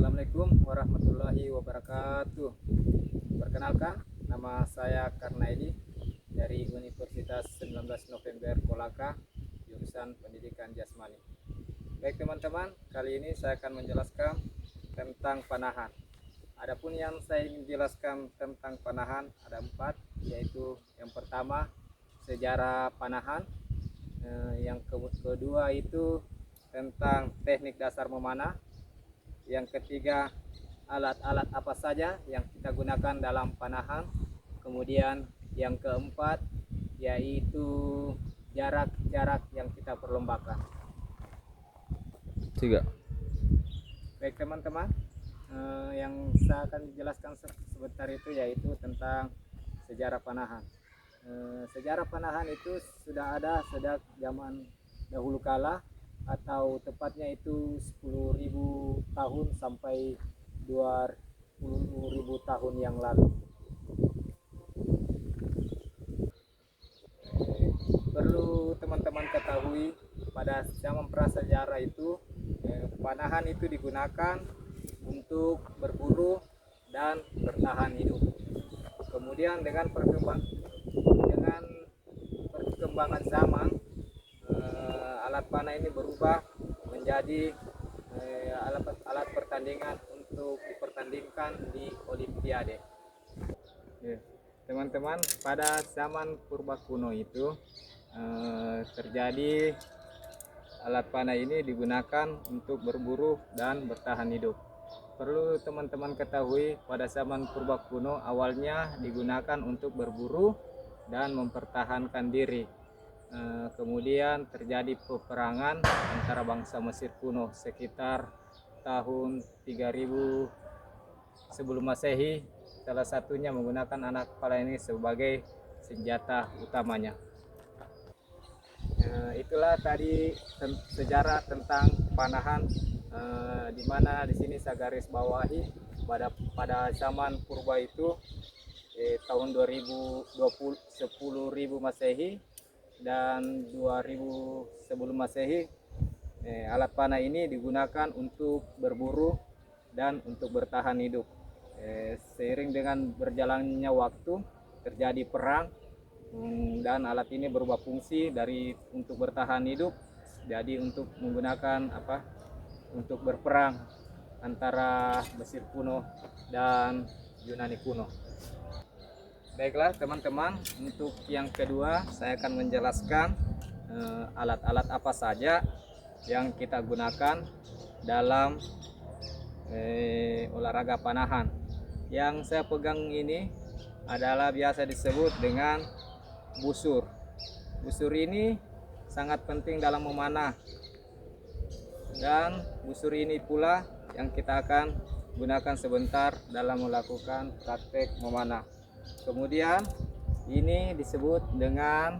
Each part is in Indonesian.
Assalamualaikum warahmatullahi wabarakatuh. Perkenalkan, nama saya Karnaidi dari Universitas 19 November Kolaka, jurusan Pendidikan Jasmani. Baik teman-teman, kali ini saya akan menjelaskan tentang panahan. Adapun yang saya ingin jelaskan tentang panahan ada 4, yaitu yang pertama sejarah panahan, yang kedua itu tentang teknik dasar memanah, yang ketiga alat-alat apa saja yang kita gunakan dalam panahan, kemudian yang keempat yaitu jarak-jarak yang kita perlombakan. Tiga. Baik teman-teman, yang saya akan jelaskan sebentar itu yaitu tentang sejarah panahan. Sejarah panahan itu sudah ada sejak zaman dahulu kala, atau tepatnya itu 10.000 tahun sampai 20.000 tahun yang lalu. Perlu teman-teman ketahui, pada zaman prasejarah itu panahan itu digunakan untuk berburu dan bertahan hidup. Kemudian dengan perkembangan zaman, alat panah ini berubah menjadi alat pertandingan untuk dipertandingkan di Olimpiade. Ya, teman-teman, pada zaman purba kuno itu terjadi alat panah ini digunakan untuk berburu dan bertahan hidup. Perlu teman-teman ketahui, pada zaman purba kuno awalnya digunakan untuk berburu dan mempertahankan diri. Kemudian terjadi peperangan antara bangsa Mesir kuno sekitar tahun 3000 sebelum Masehi. Salah satunya menggunakan anak panah ini sebagai senjata utamanya. Itulah tadi sejarah tentang panahan, di mana di sini saya garis bawahi pada zaman purba itu tahun 2020 10.000 Masehi dan 2000 sebelum Masehi, alat panah ini digunakan untuk berburu dan untuk bertahan hidup. Seiring dengan berjalannya waktu terjadi perang, dan alat ini berubah fungsi dari untuk bertahan hidup jadi untuk menggunakan untuk berperang antara Mesir kuno dan Yunani kuno. Baiklah teman-teman, untuk yang kedua saya akan menjelaskan alat-alat apa saja yang kita gunakan dalam olahraga panahan. Yang saya pegang ini adalah biasa disebut dengan busur. Busur ini sangat penting dalam memanah, dan busur ini pula yang kita akan gunakan sebentar dalam melakukan praktek memanah. Kemudian ini disebut dengan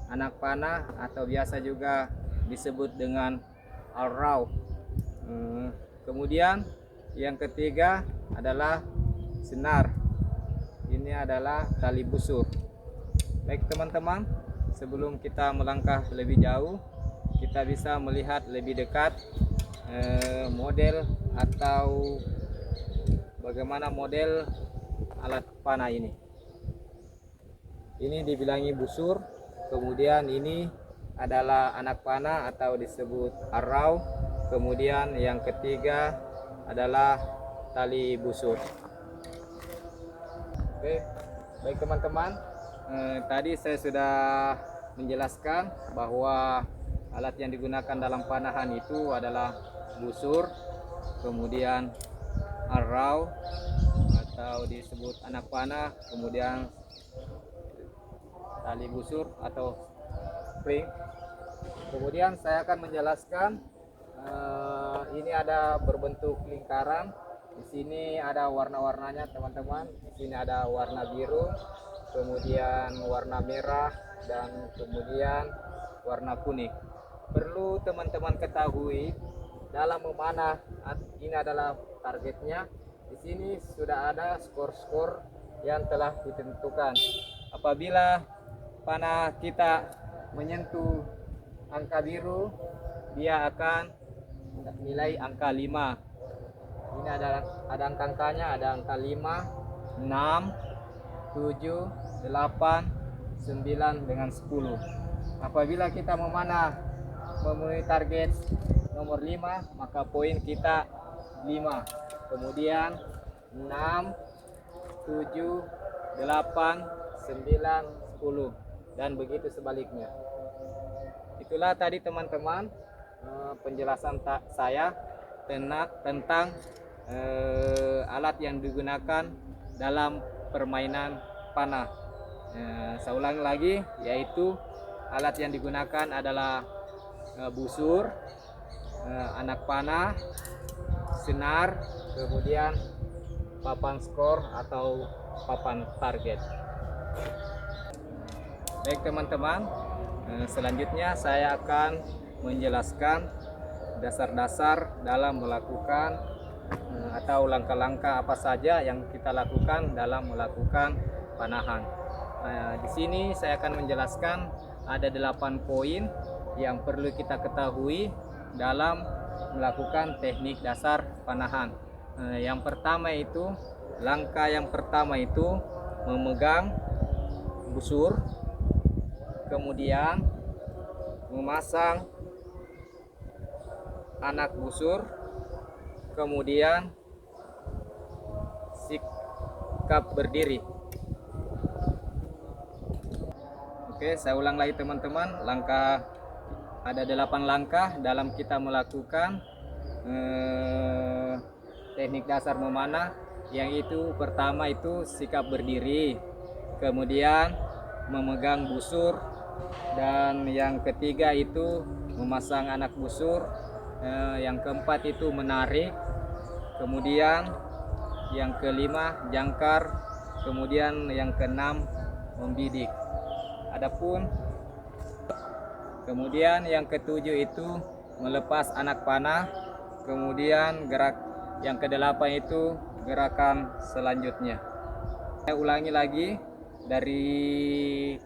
anak panah atau biasa juga disebut dengan arrow. Kemudian yang ketiga adalah senar. Ini adalah tali busur. Baik teman-teman, sebelum kita melangkah lebih jauh, kita bisa melihat lebih dekat model atau bagaimana model alat panah ini. Ini dibilangi busur, kemudian ini adalah anak panah atau disebut arrow, kemudian yang ketiga adalah tali busur. Oke, baik teman-teman, tadi saya sudah menjelaskan bahwa alat yang digunakan dalam panahan itu adalah busur, kemudian arrow atau disebut anak panah, kemudian tali busur atau spring. Kemudian saya akan menjelaskan, ini ada berbentuk lingkaran. Di sini ada warna-warnanya teman-teman. Di sini ada warna biru, kemudian warna merah, dan kemudian warna kuning. Perlu teman-teman ketahui, dalam memanah ini adalah targetnya. Di sini sudah ada skor-skor yang telah ditentukan. Apabila panah kita menyentuh angka biru, dia akan nilai angka 5. Ini ada angka-angkanya, ada angka 5, 6, 7, 8, 9 dengan 10. Apabila kita memanah memenuhi target nomor 5, maka poin kita 5. Kemudian 6, 7, 8, 9, 10 dan begitu sebaliknya. Itulah tadi teman-teman penjelasan saya tentang alat yang digunakan dalam permainan panah. Saya ulangi lagi, yaitu alat yang digunakan adalah busur, anak panah, senar, kemudian papan skor atau papan target. Baik teman-teman, selanjutnya saya akan menjelaskan dasar-dasar dalam melakukan atau langkah-langkah apa saja yang kita lakukan dalam melakukan panahan. Di sini saya akan menjelaskan ada 8 poin yang perlu kita ketahui dalam melakukan teknik dasar panahan. Yang pertama itu, langkah yang pertama itu memegang busur, kemudian memasang anak busur, kemudian sikap berdiri. Oke, saya ulang lagi teman-teman. Ada 8 langkah dalam kita melakukan teknik dasar memanah. Yang itu pertama itu sikap berdiri, kemudian memegang busur, dan yang ketiga itu memasang anak busur, yang keempat itu menarik, kemudian yang kelima jangkar, kemudian yang keenam membidik. Kemudian yang ketujuh itu melepas anak panah, kemudian yang kedelapan itu gerakan selanjutnya. Saya ulangi lagi, dari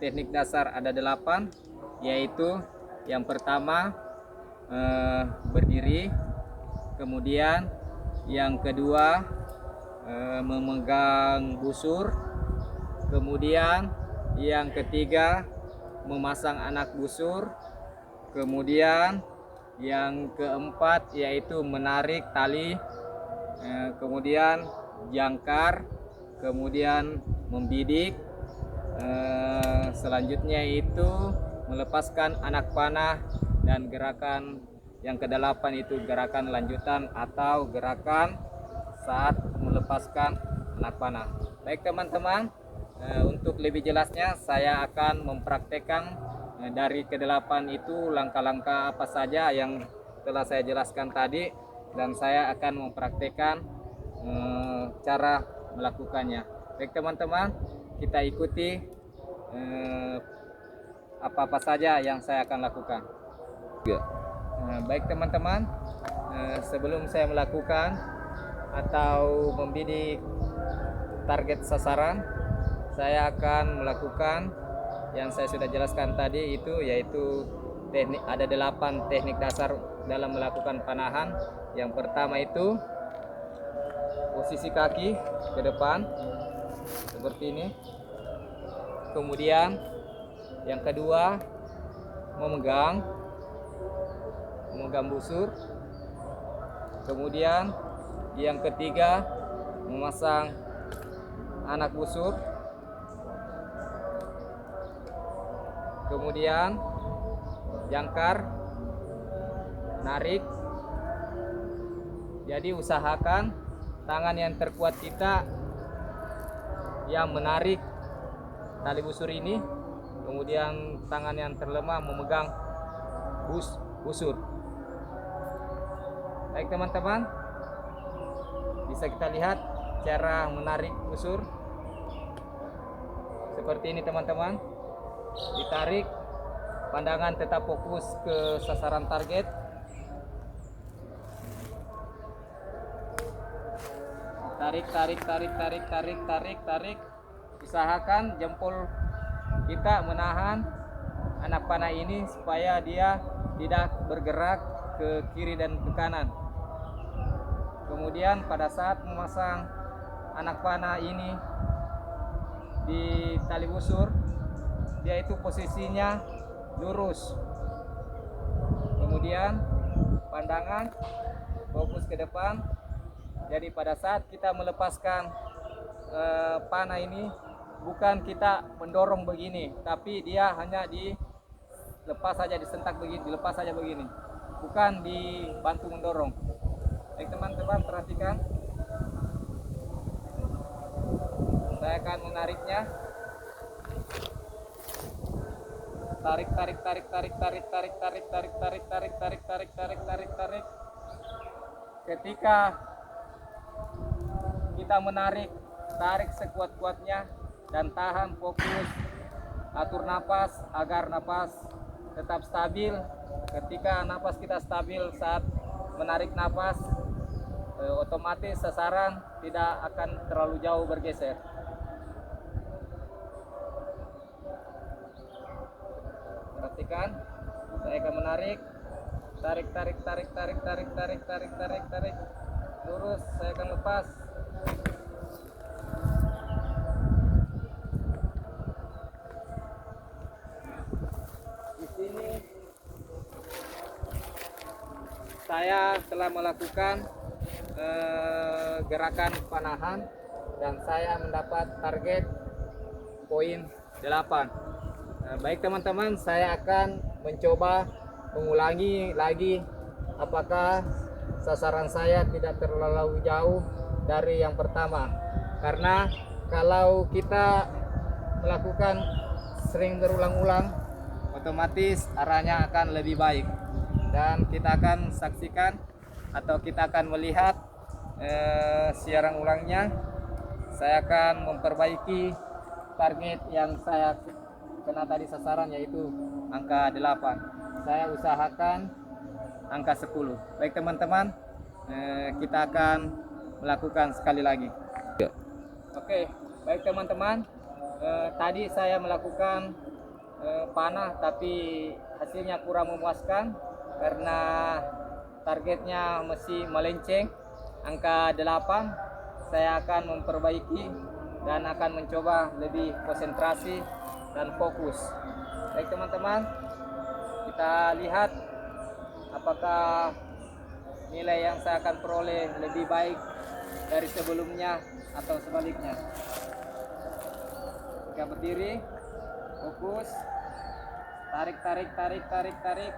teknik dasar ada 8, yaitu yang pertama berdiri, kemudian yang kedua memegang busur, kemudian yang ketiga memasang anak busur, kemudian yang keempat yaitu menarik tali, kemudian jangkar, kemudian membidik, selanjutnya itu melepaskan anak panah, dan gerakan yang kedelapan itu gerakan lanjutan atau gerakan saat melepaskan anak panah. Baik teman-teman, untuk lebih jelasnya saya akan mempraktekkan dari kedelapan itu langkah-langkah apa saja yang telah saya jelaskan tadi, dan saya akan mempraktekkan cara melakukannya. Baik teman-teman, kita ikuti apa-apa saja yang saya akan lakukan. Baik teman-teman, sebelum saya melakukan atau membidik target sasaran, saya akan melakukan yang saya sudah jelaskan tadi, yaitu ada 8 teknik dasar dalam melakukan panahan. Yang pertama itu posisi kaki ke depan seperti ini, kemudian yang kedua memegang busur, kemudian yang ketiga memasang anak busur, kemudian jangkar, narik. Jadi usahakan tangan yang terkuat kita yang menarik tali busur ini, kemudian tangan yang terlemah memegang busur. Baik teman-teman, bisa kita lihat cara menarik busur seperti ini teman-teman. Ditarik, pandangan tetap fokus ke sasaran target. Tarik. Usahakan jempol kita menahan anak panah ini supaya dia tidak bergerak ke kiri dan ke kanan. Kemudian pada saat memasang anak panah ini di tali busur, dia itu posisinya lurus. Kemudian pandangan fokus ke depan. Jadi pada saat kita melepaskan panah ini, bukan kita mendorong begini, tapi dia hanya dilepas saja, disentak begini, dilepas saja begini, bukan dibantu mendorong. Baik teman-teman, perhatikan. Saya akan menariknya. Tarik, tarik, tarik, tarik, tarik, tarik, tarik, tarik, tarik, tarik, tarik, tarik, tarik, tarik, tarik. Ketika kita menarik, tarik sekuat-kuatnya dan tahan, fokus, atur napas agar napas tetap stabil. Ketika napas kita stabil saat menarik napas, otomatis sasaran tidak akan terlalu jauh bergeser. Perhatikan, saya akan menarik, tarik, tarik, tarik, tarik, tarik, tarik, tarik, tarik, tarik, lurus. Saya akan lepas. Di sini saya telah melakukan gerakan panahan dan saya mendapat target poin 8. Baik teman-teman, saya akan mencoba mengulangi lagi apakah sasaran saya tidak terlalu jauh dari yang pertama. Karena kalau kita melakukan sering berulang-ulang, otomatis arahnya akan lebih baik. Dan kita akan saksikan atau kita akan melihat siaran ulangnya. Saya akan memperbaiki target yang saya kena tadi sasaran, yaitu angka 8. Saya usahakan angka 10. Baik teman-teman, kita akan melakukan sekali lagi. Oke, baik teman-teman, tadi saya melakukan panah tapi hasilnya kurang memuaskan karena targetnya masih melenceng angka 8. Saya akan memperbaiki dan akan mencoba lebih konsentrasi dan fokus. Baik teman-teman, kita lihat apakah nilai yang saya akan peroleh lebih baik dari sebelumnya atau sebaliknya. Kita berdiri, fokus, tarik, tarik, tarik, tarik, tarik.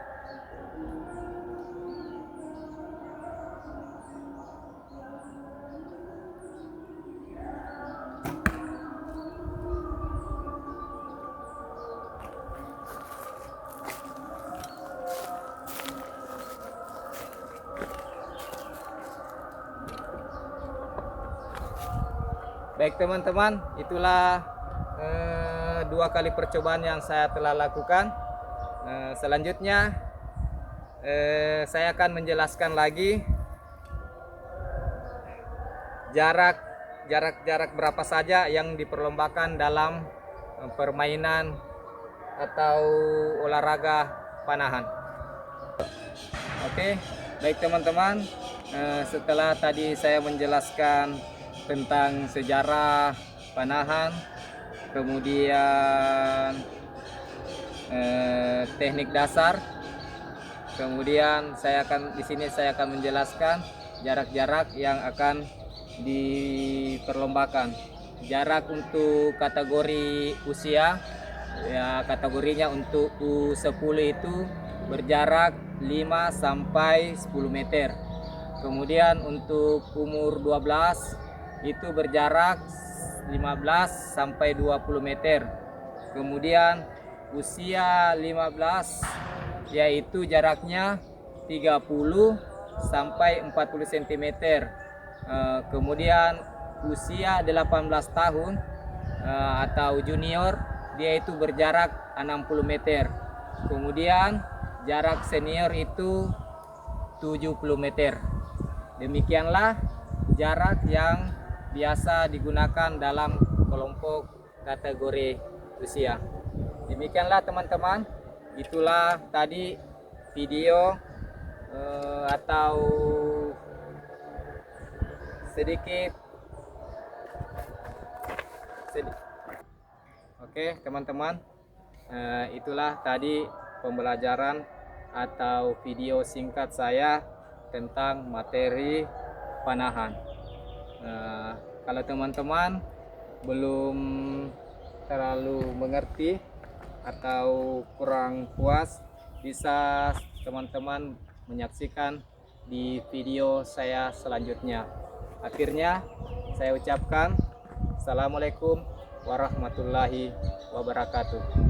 Baik teman-teman, itulah 2 kali percobaan yang saya telah lakukan. Selanjutnya saya akan menjelaskan lagi jarak berapa saja yang diperlombakan dalam permainan atau olahraga panahan. Oke, baik teman-teman, setelah tadi saya menjelaskan tentang sejarah panahan, kemudian teknik dasar, kemudian di sini saya akan menjelaskan jarak-jarak yang akan diperlombakan. Jarak untuk kategori usia, ya kategorinya untuk U10 itu berjarak 5 sampai 10 meter. Kemudian untuk umur 12 itu berjarak 15 sampai 20 meter. Kemudian usia 15 yaitu jaraknya 30 sampai 40 cm. Kemudian usia 18 tahun atau junior, dia itu berjarak 60 meter. Kemudian jarak senior itu 70 meter. Demikianlah jarak yang biasa digunakan dalam kelompok kategori usia. Demikianlah teman-teman, itulah tadi video atau sedikit. Oke teman-teman, itulah tadi pembelajaran atau video singkat saya tentang materi panahan. Kalau teman-teman belum terlalu mengerti atau kurang puas, bisa teman-teman menyaksikan di video saya selanjutnya. Akhirnya saya ucapkan Assalamualaikum warahmatullahi wabarakatuh.